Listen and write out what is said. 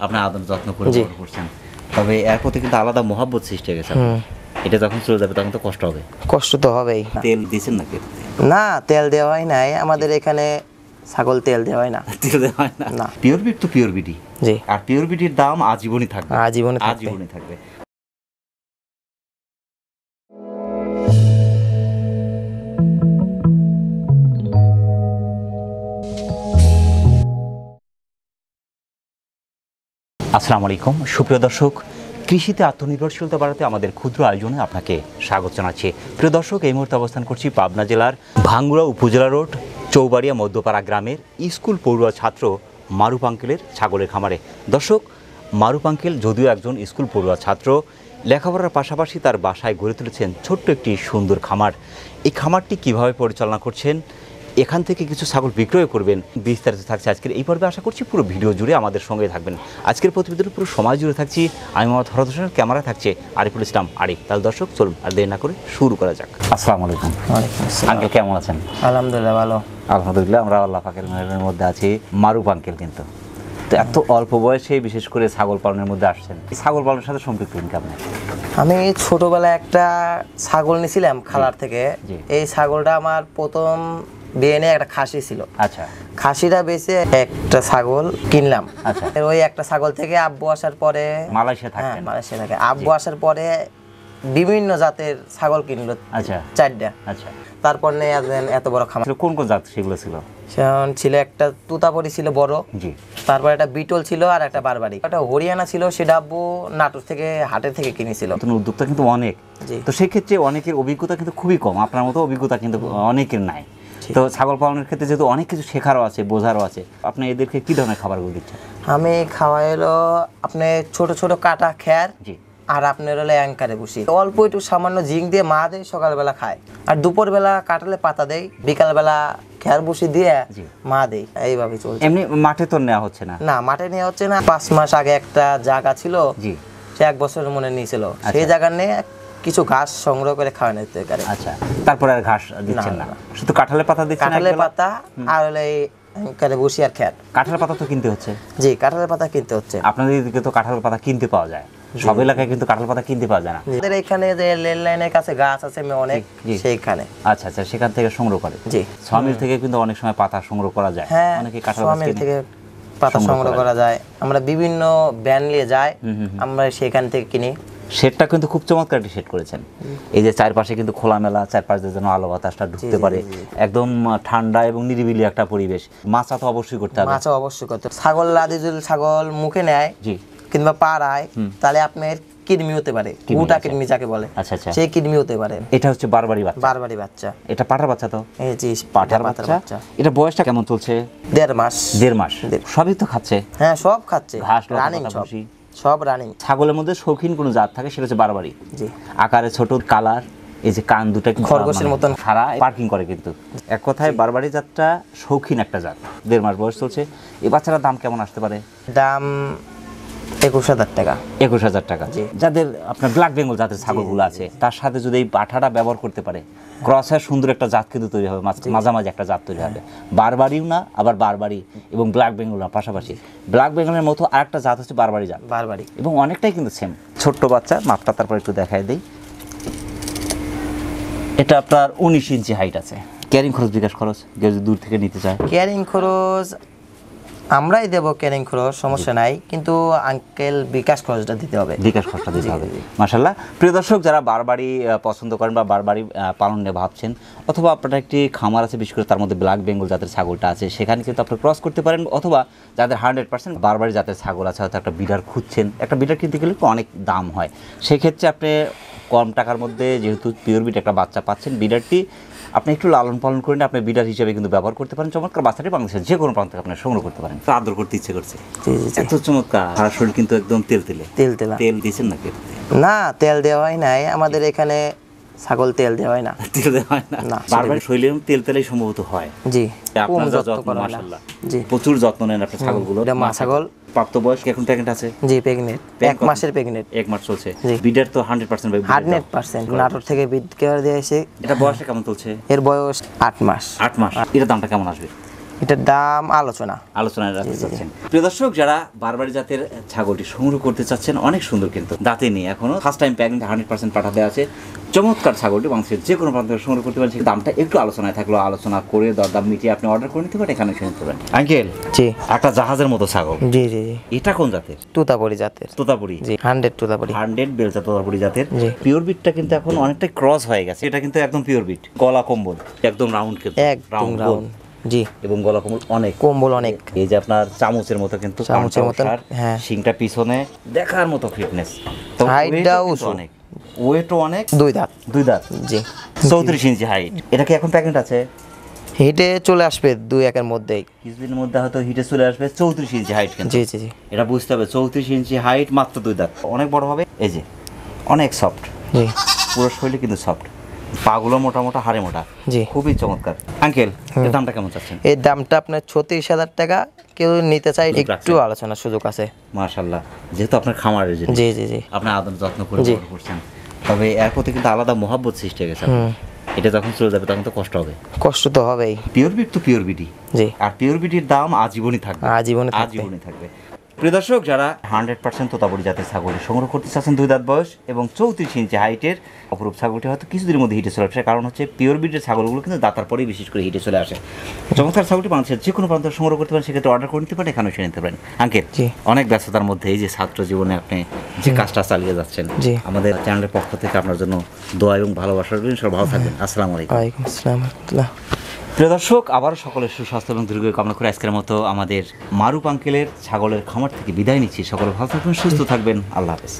আপনার আদর যত্ন করে বড় করছেন, তবে এর প্রতি কিন্তু আলাদা মহব্বত সৃষ্টি হয়ে গেছে। এটা যখন চলে যাবে তখন তো কষ্ট হবে। কষ্ট তো হবেই। তেল দিয়েছেন নাকি? না, তেল দেওয়া হয় নাই আমাদের এখানে। ছাগল তেল দেওয়া হয় না। তেল দেওয়া হয় না। পিওর বিট তো পিওর বিডি। জি। আর পিওর বিডির দাম আজীবনই থাকবে। আজীবনই থাকবে। আসসালামু আলাইকুম সুপ্রিয় দর্শক, কৃষিতে আত্মনির্ভরশীলতা বাড়াতে আমাদের ক্ষুদ্র আয়োজনে আপনাকে স্বাগত জানাচ্ছি। প্রিয় দর্শক, এই মুহূর্তে অবস্থান করছি পাবনা জেলার ভাঙ্গুড়া উপজেলা রোড চৌবাড়িয়া মধ্যপাড়া গ্রামের স্কুল পড়ুয়া ছাত্র মারুফ আঙ্কেলের ছাগলের খামারে। দর্শক, মারুফ আঙ্কেল যদিও একজন স্কুল পড়ুয়া ছাত্র, লেখাপড়ার পাশাপাশি তার বাসায় গড়ে তুলেছেন ছোট্ট একটি সুন্দর খামার। এই খামারটি কিভাবে পরিচালনা করছেন, এখান থেকে কিছু ছাগল বিক্রয় করবেন, বিস্তারিত থাকছে আজকের এই পর্বে। আশা করছি পুরো ভিডিও জুড়ে আমাদের সঙ্গে থাকবেন। আজকের প্রতিবেদনের পুরো সময় জুড়ে থাকছি আমি মোহাম্মদ ফরহাদ হোসেনের, ক্যামেরা থাকছে আরিফুল ইসলাম আরিফ। তাহলে দর্শক চলুন আর দেরি না করে শুরু করা যাক। আসসালামু আলাইকুম। ওয়ালাইকুম আসসালাম। আঙ্কেল কেমন আছেন? আলহামদুলিল্লাহ ভালো। আলহামদুলিল্লাহ, আমরা আল্লাহ পাকের মেহেরের মধ্যে আছি। মারুফ আঙ্কেল কিন্তু তো এত অল্প বয়সে বিশেষ করে ছাগল পালনের মধ্যে আসছেন, ছাগল পালনের সাথে সম্পৃক্ত কেমন? আমি ছোটবেলায় একটা ছাগল নিয়েছিলাম খালার থেকে। এই ছাগলটা আমার প্রথম বিয়ে নিয়ে একটা খাসি ছিল। আচ্ছা। খাসিটা বেচে একটা ছাগল কিনলাম। আচ্ছা। ওই একটা ছাগল থেকে আব্বু আসার পরে মালয়েশিয়া থাকতেন? মালয়েশিয়া থাকে। আব্বু আসার পরে বিভিন্ন জাতের ছাগল কিনলো। আচ্ছা। 4টা। আচ্ছা। তারপর নিয়ে এত বড় খামার। কোন কোন জাত সেগুলো ছিল? সেখন ছিল একটা তুতাপরি ছিল বড়। জি। তারপর একটা বিটল ছিল আর একটা বারবারি। একটা হরিয়ানা ছিল, সেটা আব্বু নাটোর থেকে হাটের থেকে কিনেছিল। নতুন উদ্যোক্তা কিন্তু অনেক, তো সেক্ষেত্রে অনেকের অভিজ্ঞতা কিন্তু খুবই কম। আপনার মতো অভিজ্ঞতা কিন্তু অনেকের নাই। তো ছাগল পালনের ক্ষেত্রে যেহেতু অনেক কিছু শেখারও আছে, বোঝারও আছে, আপনি এদেরকে কি ধরনের খাবারগুলো দিচ্ছেন? আমি খাওয়া এলো আপনি ছোট ছোট কাটা খ্যার। জি। আর আপনার হলো অ্যাঙ্কারে বসি অল্প একটু সামান্য জিঙ্ক দিয়ে মা দেয়, সকালবেলা খায়। আর দুপুরবেলা কাটালে পাতা দেয়, বিকালবেলা খ্যার বসি দিয়ে মা দেয়। এইভাবে চলছে। এমনি মাঠে তো নেওয়া হচ্ছে না? না, মাঠে নেওয়া হচ্ছে না। 5 মাস আগে একটা জায়গা ছিল, জি, সে 1 বছরের মনে নিয়েছিল। সেই জায়গা নিয়ে কিছু ঘাস সংগ্রহ করে খাওয়ানো যেতে পারে। আচ্ছা। তারপরে আর ঘাস দিচ্ছেন না? শুধু কাঁঠালের পাতা দিচ্ছেন? কাঁঠালের পাতা আর হলো এই অ্যাঙ্কারে বসি আর খ্যার। কাঁঠালের পাতা তো কিনতে হচ্ছে? জি, কাঁঠালের পাতা কিনতে হচ্ছে। আপনাদের এদিকে তো কাঁঠালের পাতা কিনতে পাওয়া যায়, সব এলাকায় কিন্তু কাঁঠাল পাতা কিনতে পাওয়া যায় না। আমাদের এখানে যে রেল লাইনের কাছে গাছ আছে অনেক, সেইখানে। আচ্ছা আচ্ছা, সেখান থেকে সংগ্রহ করে? জি। সমিল থেকে কিন্তু অনেক সময় পাতা সংগ্রহ করা যায়। হ্যাঁ, অনেকে কাঁঠাল সমিল থেকে পাতা সংগ্রহ করা যায়। আমরা বিভিন্ন ব্যান নিয়ে যাই, আমরা সেখান থেকে কিনি। শেডটা কিন্তু খুব চমৎকার একটি শেড করেছেন। এই যে চারপাশে কিন্তু খোলামেলা, চারপাশে যেন আলো বাতাসটা ঢুকতে পারে, একদম ঠান্ডা এবং নিরিবিলি একটা পরিবেশ। মাছা তো অবশ্যই করতে হবে। মাছা অবশ্যই করতে হবে। ছাগল লাদি যদি ছাগল মুখে নেয়, জি, কিংবা পাড়ায়, তাহলে আপনার কিডনি হতে পারে। উটা কিডনি যাকে বলে, আচ্ছা আচ্ছা, সেই কিডনি হতে পারে। এটা হচ্ছে বারবারি বাচ্চা। বারবারি বাচ্চা। এটা পাঠার বাচ্চা তো? এই জি, পাঠার বাচ্চা। এটা বয়সটা কেমন চলছে? 1.5 মাস। 1.5 মাস। সবই তো খাচ্ছে? হ্যাঁ, সব খাচ্ছে। ঘাস, রানিং সব রানিং। ছাগলের মধ্যে শৌখিন কোনো জাত থাকে, সেটা হচ্ছে বারবারি। জি। আকারে ছোট, কালার, এই যে কান দুটো খরগোশের মতন, সারা পার্কিং করে কিন্তু। এক কথায় বারবারি জাতটা শৌখিন একটা জাত। 1.5 মাস বয়স চলছে। এই বাচ্চাটার দাম কেমন আসতে পারে? দাম 21,000 টাকা। 21,000 টাকা। যাদের আপনার ব্ল্যাক বেঙ্গল জাতের ছাগলগুলো আছে, তার সাথে যদি এই পাঠাটা ব্যবহার করতে পারে, ক্রসের সুন্দর একটা জাত কিন্তু তৈরি হবে, মাঝামাঝি একটা জাত তৈরি হবে। বারবারিও না, আবার বারবারি এবং ব্ল্যাক বেঙ্গল না, পাশাপাশি। ব্ল্যাক বেঙ্গলের মতো আরেকটা জাত হচ্ছে বারবারি জাত। বারবারি এবং অনেকটাই কিন্তু সেম। ছোট্ট বাচ্চা, মাপটা তারপর একটু দেখাই দিই। এটা আপনার 19 ইঞ্চি হাইট আছে। ক্যারিং খরচ, বিকাশ খরচ যদি দূর থেকে নিতে চায়? ক্যারিং খরচ আমরাই দেব, ক্যারিং খরচ সমস্যা নাই, কিন্তু আঙ্কেল বিকাশ খরচটা দিতে হবে। বিকাশ খরচটা দিতে হবে। মাশাআল্লাহ। প্রিয় দর্শক, যারা বারবারি পছন্দ করেন বা বারবারি পালন নিয়ে ভাবছেন, অথবা আপনার একটি খামার আছে, বিশেষ করে তার মধ্যে ব্ল্যাক বেঙ্গল জাতের ছাগলটা আছে, সেখানে কিন্তু আপনি ক্রস করতে পারেন। অথবা যাদের 100% বারবারি জাতের ছাগল আছে, হয়তো একটা বিডার খুঁজছেন, একটা বিডার কিনতে গেলে অনেক দাম হয়, সেক্ষেত্রে আপনি কম টাকার মধ্যে যেহেতু পিওর বিট একটা বাচ্চা পাচ্ছেন, বিডারটি আপনি একটু লালন পালন করে আপনি বিডার হিসেবে কিন্তু ব্যবহার করতে পারেন। চমৎকার বাচ্চাটি বাংলাদেশের যে কোনো প্রান্ত থেকে আপনি সংগ্রহ করতে পারেন। তো আদর করতে ইচ্ছে করছে, এত চমৎকার। সারা শরীর কিন্তু একদম তেলতেলে। তেল দিয়েছেন নাকি? না, তেল দেওয়া হয় নাই আমাদের এখানে। ছাগল তেল দেওয়া হয় না। তেল দেওয়া হয় না? বারবারি শরীরে তেলেই সম্ভবত হয়। জি। আপনার যত্ন, মাশাআল্লাহ, জি, প্রচুর যত্ন নেন আপনি ছাগলগুলো। এটা মা ছাগল। প্রাপ্ত বয়স এখন প্রেগন্যান্ট আছে? জি, প্রেগন্যান্ট। 1 মাসের প্রেগন্যান্ট। 1 মাস চলছে। বিডার তো 100% ভাই? 100% নাটোর থেকে বিড কেয়ার দিয়ে এসে। এটা বয়সে কেমন চলছে? এর বয়স 8 মাস। 8 মাস। এর দামটা কেমন আসবে? এটার দাম আলোচনায় রাখতে চাচ্ছেন। প্রিয় দর্শক, যারা বারবারি জাতের ছাগলটি সংগ্রহ করতে চাচ্ছেন, অনেক সুন্দর কিন্তু দাঁতে নেই এখনো, ফার্স্ট টাইম প্যাকিং 100% পাঠা দেওয়া আছে, চমৎকার ছাগলটি বাংলাদেশের যে কোনো প্রান্ত থেকে সংগ্রহ করতে পারেন। দামটা একটু আলোচনায় থাকলো, আলোচনা করে দরদাম মিটিয়ে আপনি অর্ডার করে নিতে পারেন, এখানে এসে নিতে পারেন। আঙ্কেল, জি একটা জাহাজের মতো ছাগল, জি জি জি এটা কোন জাতের? তোতাপুরি জাতের। তোতাপুরি, জি 100 তোতাপুরি। 100 বেলচা তোতাপুরি জাতের। জি। পিওর বিটটা কিন্তু এখন অনেকটাই ক্রস হয়ে গেছে, এটা কিন্তু একদম পিওর বিট, গলা কম্বল একদম রাউন্ড, কিন্তু একদম রাউন্ড। জি, এবং গলা কম্বল অনেক, কম্বল অনেক। এই যে আপনার চামচের মতো, কিন্তু চামচের মতো, হ্যাঁ। শিংটা পিছনে দেখার মতো ফিটনেস, হাইটটাও অনেক, ওয়েটও অনেক। দুই দাঁত। জি 34 ইঞ্চি হাইট। এটা কি এখন প্যাকেট আছে? হিটে চলে আসবে 2-1 মধ্যেই, কিছুদিনের মধ্যে হয়তো হিটে চলে আসবে। 34 ইঞ্চি হাইট, কিন্তু জি জি জি এটা বুঝতে হবে, 34 ইঞ্চি হাইট, মাত্র 2 দাঁত, অনেক বড় হবে। এই যে অনেক সফট, জি পুরো শরীরে কিন্তু সফট, পাগুলো মোটা মোটা, হাড়ে মোটা, জি খুবই চমৎকার। আঙ্কেল, এর দামটা কেমন চাচ্ছেন? এর দামটা আপনার 36,000 টাকা। কেউ নিতে চাই একটু আলোচনার সুযোগ আছে। মাশাআল্লাহ, যেহেতু আপনার খামারের জন্য, জি জি জি আপনি আদর যত্ন করে জি। বড় করছেন, তবে এর প্রতি কিন্তু আলাদা মহব্বত সৃষ্টি হয়ে গেছে। এটা যখন চলে যাবে তখন তো কষ্ট হবে। কষ্ট তো হবেই। পিওর বিট তো পিওর বিটি, জি আর পিওর বিটির দাম আজীবনই থাকবে, আজীবনে থাকবে। আজীবনই থাকবে। প্রিয় দর্শক, যারা 100% তোতাপুরি জাতের ছাগলটি সংগ্রহ করতে চাচ্ছেন, 2 দাঁত বয়স এবং 34 ইঞ্চি হাইটের অপরূপ ছাগলটি হয়তো কিছুদিনের মধ্যে হিটে চলে আসে, কারণ হচ্ছে পিওর বিটের ছাগলগুলো কিন্তু দাঁতার পরেই বিশেষ করে হিটে চলে আসে। চমৎকার ছাগলটি বাংলাদেশের যে কোনো প্রান্ত থেকে সংগ্রহ করতে পারেন, সেক্ষেত্রে অর্ডার করে নিতে পারেন, এখানে এসে নিতে পারেন। আঙ্কেল, জি। অনেক ব্যস্ততার মধ্যে এই যে ছাত্র জীবনে আপনি যে কাজটা চালিয়ে যাচ্ছেন, জি। আমাদের চ্যানেলের পক্ষ থেকে আপনার জন্য দোয়া এবং ভালোবাসা রইল। সব ভালো থাকবেন। আসসালামু আলাইকুম। ওয়ালাইকুম আসসালাম ওয়া রাহমাতুল্লাহ। প্রিয় দর্শক, আবারও সকলের সুস্বাস্থ্য এবং দীর্ঘ কামনা করে আজকের মতো আমাদের মারুফ আঙ্কেলের ছাগলের খামার থেকে বিদায় নিচ্ছি। সকলে ভালো থাকবেন, সুস্থ থাকবেন। আল্লাহ হাফেজ।